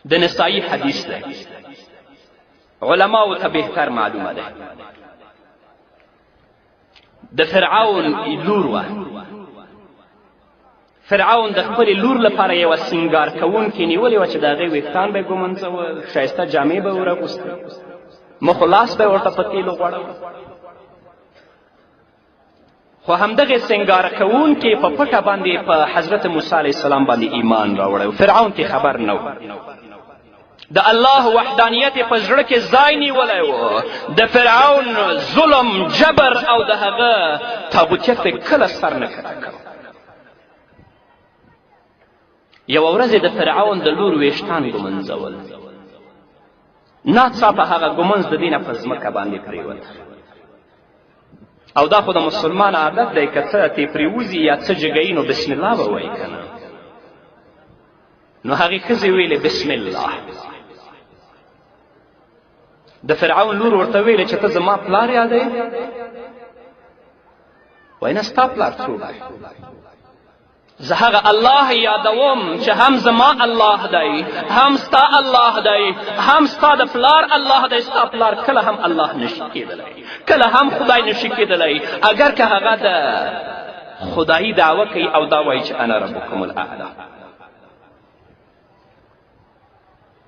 د نسائی حدیث دی، علماو ته بهتر معلومه ده. د فرعون لور وه. فرعون د خپلې لور لپاره یوه سینګار کوونکې نیولې وه چې د هغې ویښتان به یې ږمنځول، ښایسته جامې به ور اغوستې، مخ و لاس به یې ورته په تیلو غوړول. خو همدغې سینګار کوونکې په پټه باندې په حضرت موسی علیه السلام باندې ایمان راوړی و. فرعون ته خبر نه و. د الله وحدانیت په زړه کې ځای نیولی و. د فرعون ظلم، جبر او د هغه تابوتیت به کله سر نه کښته کړ. یوه ورځ د فرعون د لور ویښتان ږمنځول، ناڅاپه هغه ږمنځ د دې نه په ځمکه باندې پرېوته. او دا خو د مسلمان عادت دی، که څه ترې پرېوځي یا څه جګوي نو بسم الله به وایي که نه. نو هغې ښځې ویلې بسم الله. د فرعون لور ورته ویلې چې ته زما پلار یادوې؟ وایي نه، ستا پلار څوک دی؟ زه هغه الله یادوم چې هم زما الله دی، هم ستا الله دی، هم ستا د پلار الله دی. ستا پلار کله هم الله نشي کېدلی، کله هم خدای نشي کېدلی، اگر که هغه د خدایي دعوه کوي او دا وایي چې انا ربکم الاعلی.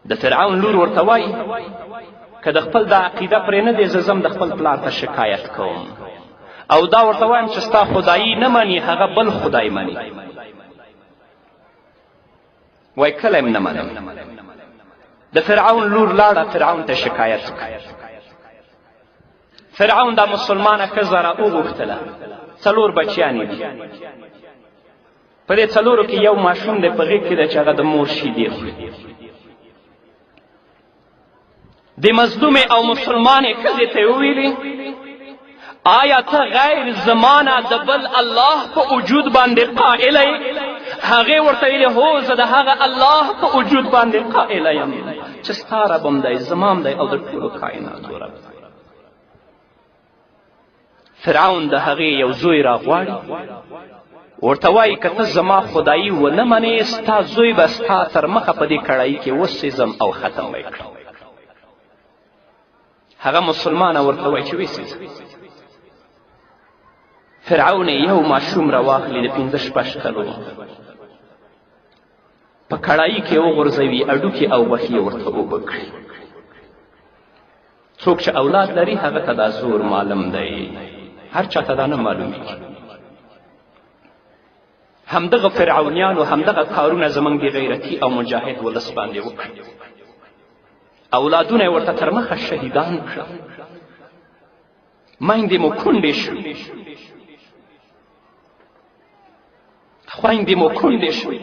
د فرعون لور ورته وایي که د خپل دا عقیده پرې نه دی، زه ځم د خپل پلار ته شکایت کوم او دا ورته وایم چې ستا خدایي نه مني، هغه بل خدای مني. وای کله یم نه منم. د فرعون لور لاړه فرعون ته شکایت وکړه. فرعون دا مسلمانه ښځه را وغوښتله. 4 بچیانې دي. په دې 4 کې یو ماشوم دی په غېږ کې دی چې هغه د مور شیدې خوري. د مظلومې او مسلمانې ښځې ته یې وویلې آیا ته غیر زمانه د بل الله په وجود باندې قائله یې؟ هغې ورته ویلې هو، زه د هغه الله په وجود باندې قائله یم چې ستا رب هم دی، زما هم دی او د ټولو کائناتو رب. فرعون د هغې یو زوی راغواړي، ورته وایي که ته زما خدایي ونه منې، ستا زوی به ستا تر مخه په دې کړایي کې وسېځم او ختم به یې کړم. هغه مسلمانه ورته وایي چې وسېځه. فرعون یو ماشوم راواخلي د 15-16 کلو، په کړایي کې وغورځوي، اډوکې او غوښې یې ورته اوبه کړي. څوک چې اولاد لري هغه ته دا زور معلوم دی، هر چا ته دا نه معلومیږي. همدغه فرعونیانو همدغه کارونه زموږ د غیرتي او مجاهد ولس باندې وکړي. اولادونه یې ورته تر مخه شهیدان کړه، میندې مو کونډې شوې، خویندې مو کونډې شوې،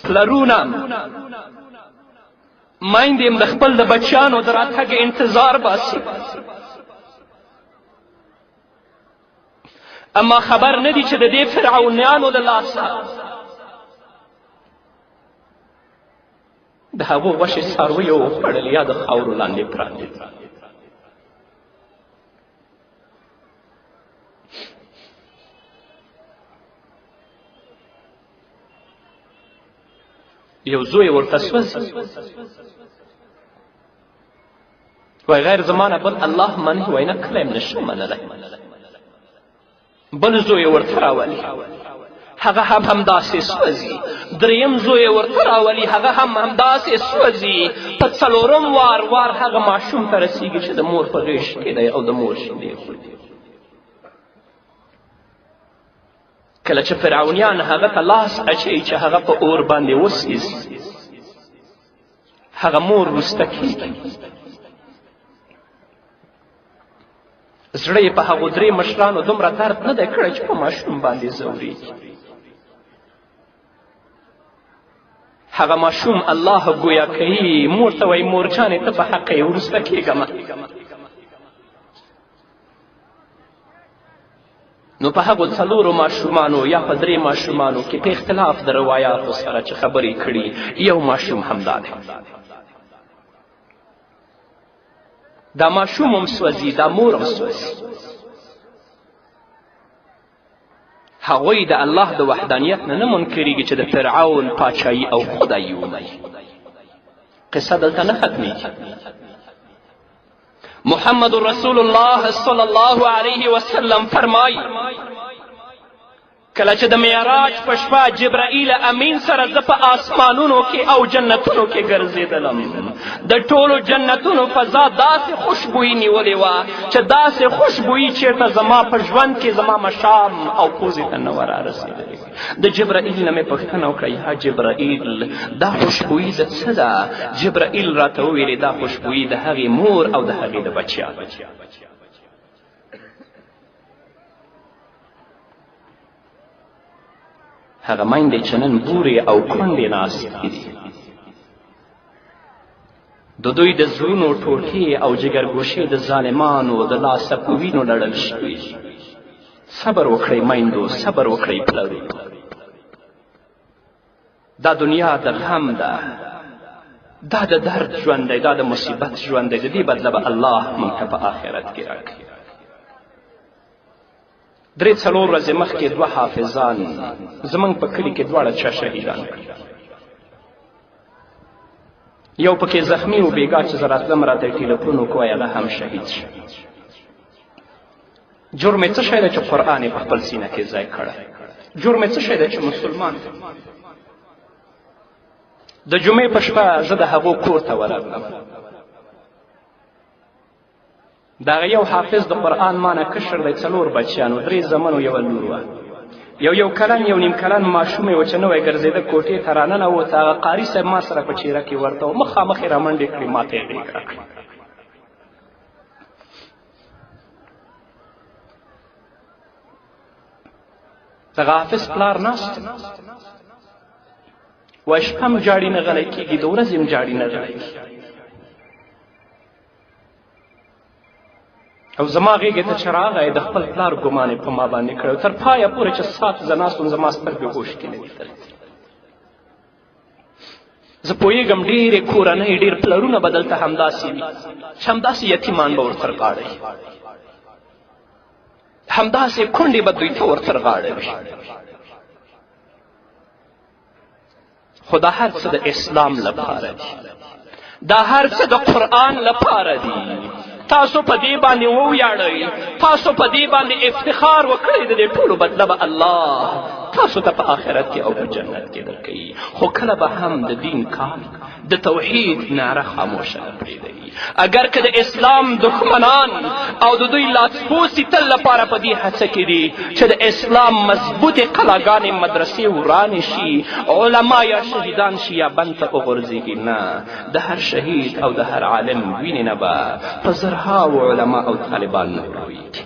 پلرونه میندې هم د خپل د بچیانو د راتګ انتظار باسي. اما خبر نه دي چې د دې فرعونیانو د لاسه د هغو غوښې څارویو وخوړل یا د خاورو لاندې پراتې. یو زوی ورته سوځي، وای غیر زمانه بل الله مني، وای نه کله یې نشم منلی. بل زوی ورته راولي، هغه هم همداسې سوځي. دریم زوی ورته راولي، هغه هم همداسې سوځي. په 4م وار هغه ماشوم ته رسیږي چې د مور په غېږ کې دی او د مور شیدې خوري. کله چې فرعونیان هغه ته لاس اچوي چې هغه په اور باندې وسېځي، هغه مور وروسته کېږي. زړه یې په هغو 3 مشرانو دومره درد نه دی کړی چې په ماشوم باندې ځورېږي. هغه ماشوم الله ګویا کوي، مور ته وایي مورجانې ته په حقه یې وروسته کېږمه. نو په هغو 4 ماشومانو یا په 3 ماشومانو کې په اختلاف د روایاتو سره چې خبرې کړي، یو ماشوم همدا دی. دا ماشوم هم سوځي، دا مور هم سوځي. هغوی د الله د وحدانیت نه منکریږي چې د فرعون پاچایي او خدایي ومني. قصه دلته نه ختمیږي. محمد رسول الله صلی الله علیه وسلم فرمایي کله چې د معراج په شپه جبرائیل امین سره زه په آسمانونو کې او جنتونو کې ګرځېدلم، د ټولو جنتونو فضا داسې خوشبویي نیولې وه چې داسې خوشبویي چېرته زما په ژوند کې زما مشام او پوزې ته نه وه رارسېدلې. د جبرائیل نه مې پوښتنه وکړه یا جبرائیل دا خوشبویي د څه ده؟ جبرائیل راته وویلې دا خوشبویي د هغې مور او د هغې د بچیانو. هغه میندې چې نن بورې او کونډې ناستې دي، د دوی د زړونو ټوټې او جګرګوشې د ظالمانو د لاسه په وینو لړل شوي. صبر وکړئ میندو، صبر وکړئ پلرو. دا دنیا د غم ده، دا د درد ژوند دی، دا د مصیبت ژوند دی. د دې بدله به الله موږ ته په آخرت کې راکړي. 3-4 ورځې مخکې 2 حافظان زموږ په کلي کې دواړه چا شهیدان کړي. یو پکې زخمی و بیګا چې زه راتلم راته یې ټیلیفون وکړو هغه هم شهید شو. جرم یې څه شی دی چې قرآن یې په خپل سینه کې ځای کړی؟ جرم یې څه شی دی چې مسلمان دی؟ د جمعې په شپه زه د هغو کور ته ورغلم. دغه یو حافظ د قرآن مانه کشر دی، 4 بچیان و، 3 زمن و 1 لور وه. یو کلن 1.5 کلن ماشوم یې و چې نوی ګرځېده کوټې ته راننوت. هغه قاري صاحب ما سره په چیره کې ورته و، مخامخ یې رامنډې کړې، ما ته یې غېږ راکړه. دغه حافظ پلار ناست وایي شپه م جاړي نه غلی کېږي، د ورځې م جاړي نه غلی کېږي. او زما غېږې ته چې راغی د خپل پلار ګمان یې په ما باندې کړی. تر پایه پورې چې سات زه ناست وم زما سترګې هوش کې نه لیدلې. زه پوهېږم ډېرې کورنۍ ډېر پلرونه به دلته همداسې وي چې همداسې یتیمان به ورسره غاړوي، همداسې کونډې به دوی ته ورسره غاړوي. خو دا هر څه د اسلام لپاره دي، دا هر څه د قرآن لپاره دي. تاسو په دې باندې وویاړئ، تاسو په دې باندې افتخار وکړئ، د دې ټولو بدله به الله تاسو ته په آخرت کې او په جنت کې درکوي. خو کله به هم د دین کار د توحید نعره خاموشه نه پرېږدئ. اگر که د اسلام دښمنان او د دوی لاسپوڅي تل لپاره په دې هڅه کې دي چې د اسلام مضبوطې قلاګانې مدرسې ورانې شي، علما یا شهیدان شي یا بند ته وغورځېږي، نه، د هر شهید او د هر عالم وینې نه به په زرهاو علما او طالبان نه وروي.